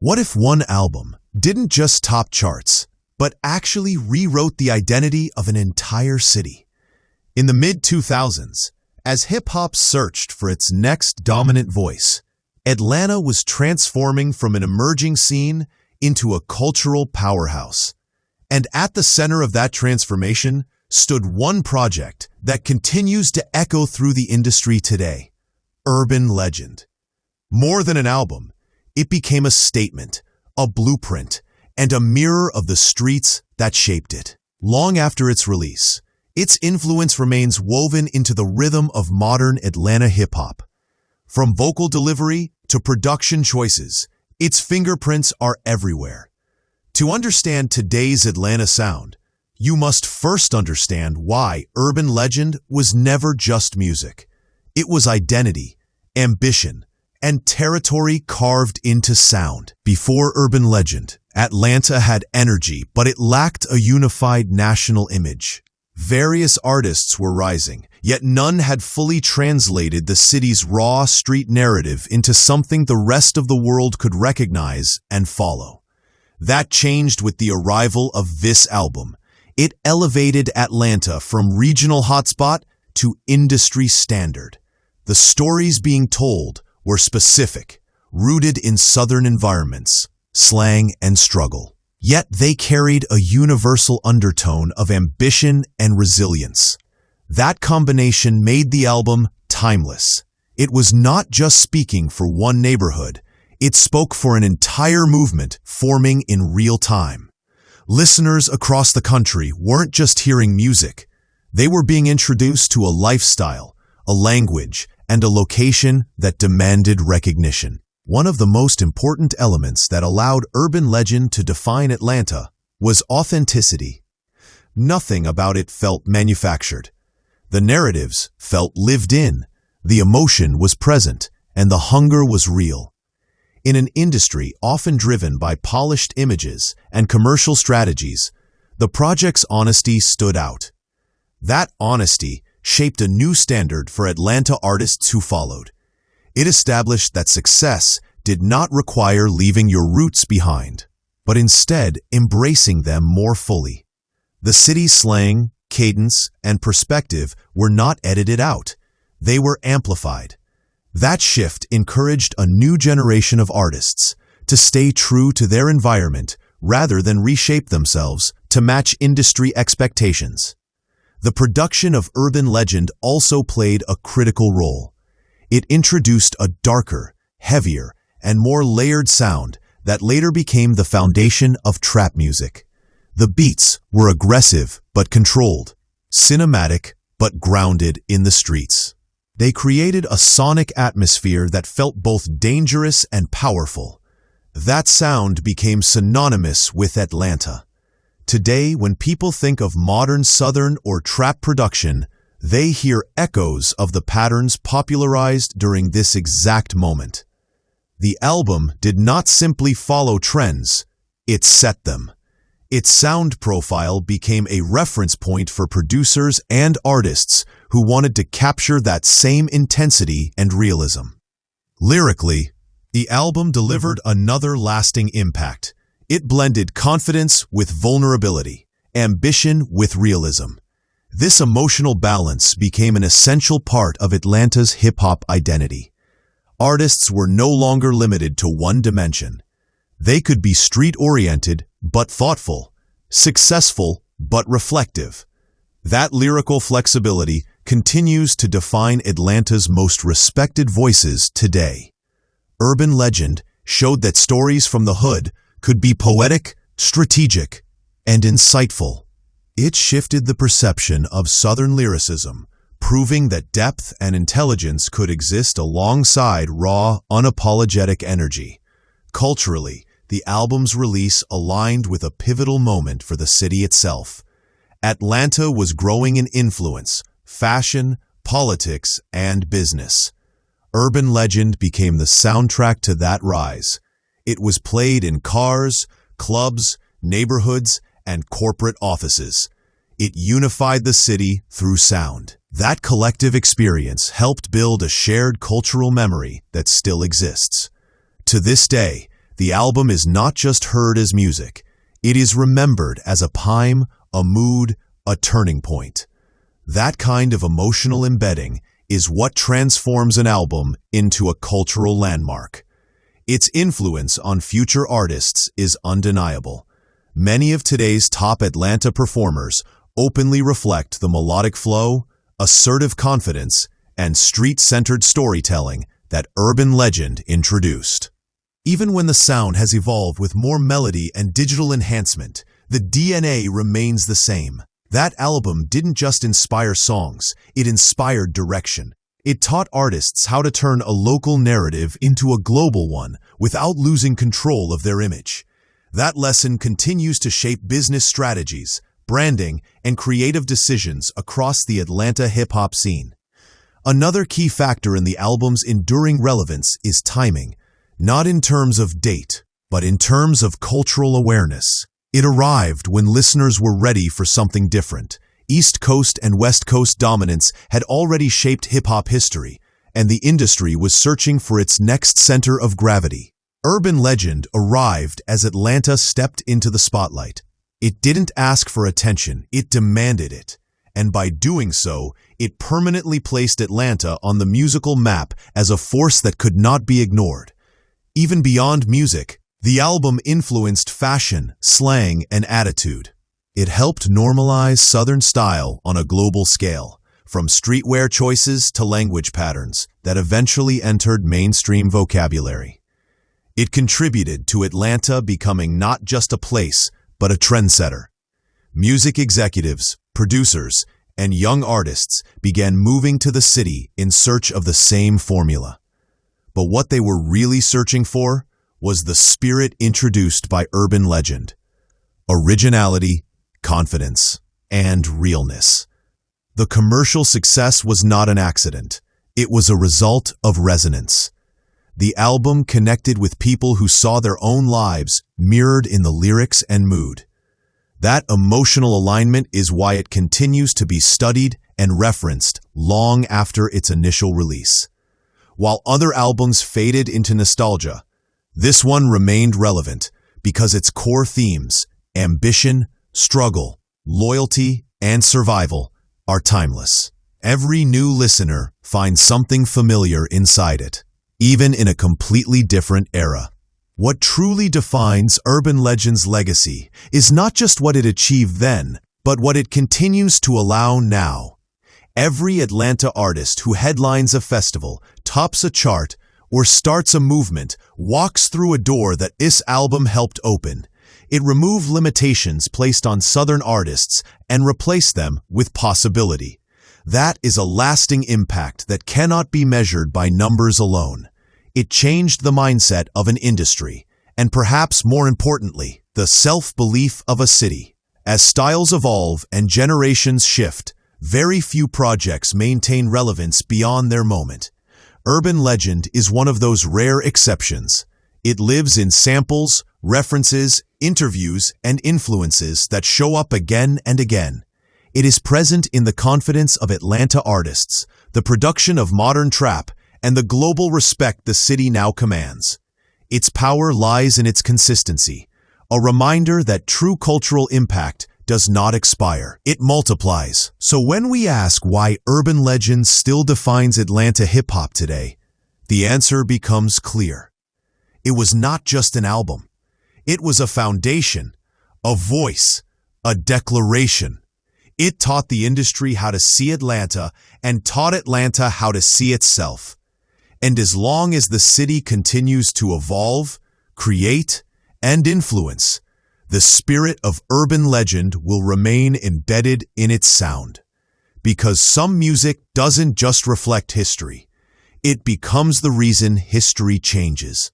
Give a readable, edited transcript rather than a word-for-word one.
What if one album didn't just top charts, but actually rewrote the identity of an entire city? In the mid-2000s, as hip-hop searched for its next dominant voice, Atlanta was transforming from an emerging scene into a cultural powerhouse. And at the center of that transformation stood one project that continues to echo through the industry today: Urban Legend. More than an album, it became a statement, a blueprint, and a mirror of the streets that shaped it. Long after its release, its influence remains woven into the rhythm of modern Atlanta hip-hop. From vocal delivery to production choices, its fingerprints are everywhere. To understand today's Atlanta sound, you must first understand why Urban Legend was never just music. It was identity, ambition, and territory carved into sound. Before Urban Legend, Atlanta had energy, but it lacked a unified national image. Various artists were rising, yet none had fully translated the city's raw street narrative into something the rest of the world could recognize and follow. That changed with the arrival of this album. It elevated Atlanta from regional hotspot to industry standard. The stories being told were specific, rooted in Southern environments, slang, and struggle. Yet they carried a universal undertone of ambition and resilience. That combination made the album timeless. It was not just speaking for one neighborhood. It spoke for an entire movement forming in real time. Listeners across the country weren't just hearing music. They were being introduced to a lifestyle, a language, and a location that demanded recognition. One of the most important elements that allowed Urban Legend to define Atlanta was authenticity. Nothing about it felt manufactured. The narratives felt lived in, the emotion was present, and the hunger was real. In an industry often driven by polished images and commercial strategies, the project's honesty stood out. That honesty shaped a new standard for Atlanta artists who followed. It established that success did not require leaving your roots behind, but instead embracing them more fully. The city's slang, cadence, and perspective were not edited out. They were amplified. That shift encouraged a new generation of artists to stay true to their environment rather than reshape themselves to match industry expectations. The production of Urban Legend also played a critical role. It introduced a darker, heavier, and more layered sound that later became the foundation of trap music. The beats were aggressive but controlled, cinematic but grounded in the streets. They created a sonic atmosphere that felt both dangerous and powerful. That sound became synonymous with Atlanta. Today, when people think of modern Southern or trap production, they hear echoes of the patterns popularized during this exact moment. The album did not simply follow trends, it set them. Its sound profile became a reference point for producers and artists who wanted to capture that same intensity and realism. Lyrically, the album delivered another lasting impact. It blended confidence with vulnerability, ambition with realism. This emotional balance became an essential part of Atlanta's hip-hop identity. Artists were no longer limited to one dimension. They could be street-oriented but thoughtful, successful but reflective. That lyrical flexibility continues to define Atlanta's most respected voices today. Urban Legend showed that stories from the hood could be poetic, strategic, and insightful. It shifted the perception of Southern lyricism, proving that depth and intelligence could exist alongside raw, unapologetic energy. Culturally, the album's release aligned with a pivotal moment for the city itself. Atlanta was growing in influence, fashion, politics, and business. Urban Legend became the soundtrack to that rise. It was played in cars, clubs, neighborhoods, and corporate offices. It unified the city through sound. That collective experience helped build a shared cultural memory that still exists. To this day, The album is not just heard as music, it is remembered as a time, a mood, a turning point. That kind of emotional embedding is what transforms an album into a cultural landmark. Its influence on future artists is undeniable. Many of today's top Atlanta performers openly reflect the melodic flow, assertive confidence, and street-centered storytelling that Urban Legend introduced. Even when the sound has evolved with more melody and digital enhancement, the DNA remains the same. That album didn't just inspire songs, it inspired direction. It taught artists how to turn a local narrative into a global one without losing control of their image. That lesson continues to shape business strategies, branding, and creative decisions across the Atlanta hip-hop scene. Another key factor in the album's enduring relevance is timing, not in terms of date, but in terms of cultural awareness. It arrived when listeners were ready for something different. East Coast and West Coast dominance had already shaped hip-hop history, and the industry was searching for its next center of gravity. Urban Legend arrived as Atlanta stepped into the spotlight. It didn't ask for attention, it demanded it. And by doing so, it permanently placed Atlanta on the musical map as a force that could not be ignored. Even beyond music, the album influenced fashion, slang, and attitude. It helped normalize Southern style on a global scale, from streetwear choices to language patterns that eventually entered mainstream vocabulary. It contributed to Atlanta becoming not just a place, but a trendsetter. Music executives, producers, and young artists began moving to the city in search of the same formula. But what they were really searching for was the spirit introduced by Urban Legend: originality, confidence, and realness. The commercial success was not an accident. It was a result of resonance. The album connected with people who saw their own lives mirrored in the lyrics and mood. That emotional alignment is why it continues to be studied and referenced long after its initial release. While other albums faded into nostalgia, this one remained relevant because its core themes, ambition, struggle, loyalty, and survival, are timeless. Every new listener finds something familiar inside it, even in a completely different era. What truly defines Urban Legend's legacy is not just what it achieved then, but what it continues to allow now. Every Atlanta artist who headlines a festival, tops a chart, or starts a movement walks through a door that this album helped open. It removed limitations placed on Southern artists and replaced them with possibility. That is a lasting impact that cannot be measured by numbers alone. It changed the mindset of an industry, and perhaps more importantly, the self-belief of a city. As styles evolve and generations shift, very few projects maintain relevance beyond their moment. Urban Legend is one of those rare exceptions. It lives in samples, references, interviews, and influences that show up again and again. It is present in the confidence of Atlanta artists, the production of modern trap, and the global respect the city now commands. Its power lies in its consistency, a reminder that true cultural impact does not expire. It multiplies. So when we ask why Urban Legend still defines Atlanta hip-hop today, the answer becomes clear. It was not just an album. It was a foundation, a voice, a declaration. It taught the industry how to see Atlanta and taught Atlanta how to see itself. And as long as the city continues to evolve, create, and influence, the spirit of Urban Legend will remain embedded in its sound. Because some music doesn't just reflect history, it becomes the reason history changes.